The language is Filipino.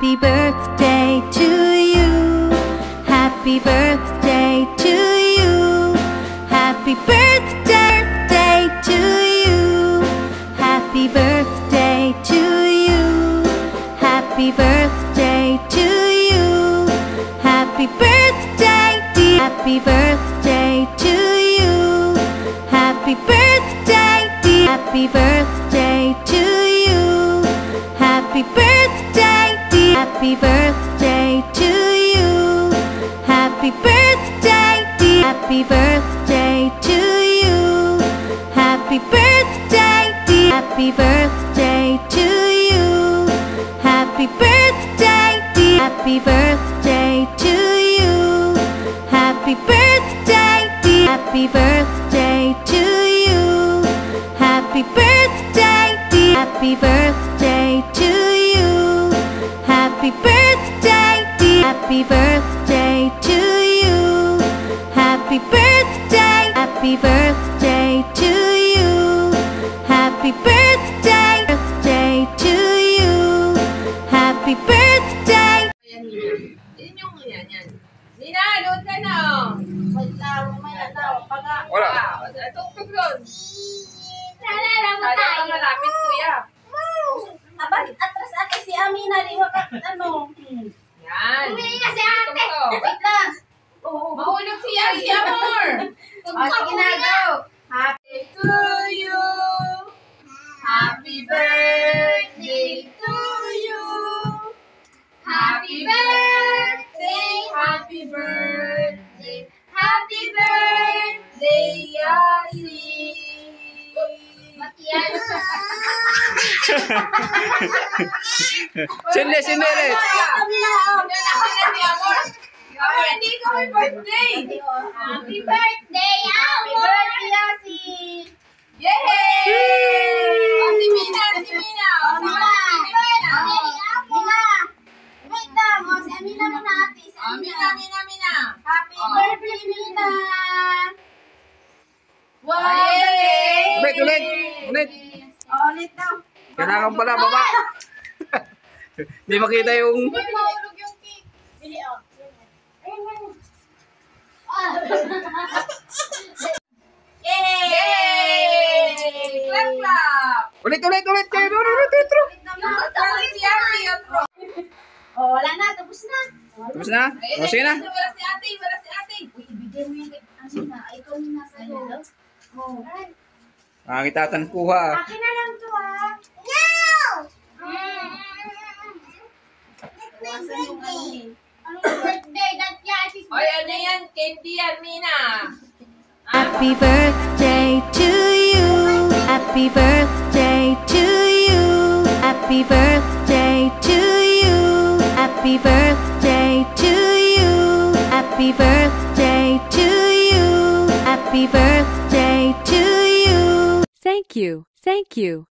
Happy birthday to you. Happy birthday to you. Happy birthday to you. Happy birthday to you. Happy birthday to you. Happy birthday, dear. Happy birthday to you. Happy birthday, dear. Happy birthday to you. Happy birthday, dear. Happy birthday to you. Happy birthday, dear. Happy birthday to you. Happy birthday, dear. Happy birthday to you. Happy birthday, dear. Happy birthday to you. Happy birthday, dear. Happy birthday to you. Happy birthday, dear. Happy birthday to you. Happy birthday, dear. Happy birthday to you. Happy birthday, happy birthday to you. Happy birthday, birthday to you. Happy birthday. Yan yung yan. Nina, doon ka na. Wait lang, mamaya daw. Wala. Tugtog doon. Lang mo tayo. Malapit, kuya. Bakit atras ate si Amina? Di ba ano? Yan. Umili na si ate. Tugtog. Wait lang. Mahulog siya, si Amor. Sige na daw. Happy to you. Happy birthday to you. Happy birthday, happy birthday, happy birthday, Yasi. Sindi ulit. Hindi ko may birthday. Happy birthday, Happy Amor! birthday, Yasi. Yay! O, si Mina, si Mina. O, Amina! si Mina. Amina! Wait lang. O, si Amina muna ate. Si O, Mina, Mina, Mina. Happy birthday, Mina! Wow! Yay! Ulit. Ulit daw. Kailangan pala, baba. Hindi makita yung... May mahulog yung cake. Bili, o. Yay! Clap, clap. Ulit. Ulit. Yung tatawag si Yasi, otro. O, wala na. Tapos na. Tapos na? O, sige na. Wala si ate, wala si ate. Uy, ibigay mo yung Amina. Ikaw yung nasa iyo. Oo. Nakakitatan kuha. Akin na lang to, ha? No! Ano yung birthday? That's Yasi's Oy, ano yan? Candy yan, Mina. Happy birthday to you. Happy birthday to you. Happy birthday to you. Happy birthday to you. Happy birthday to you. Happy birthday to you. Thank you. Thank you.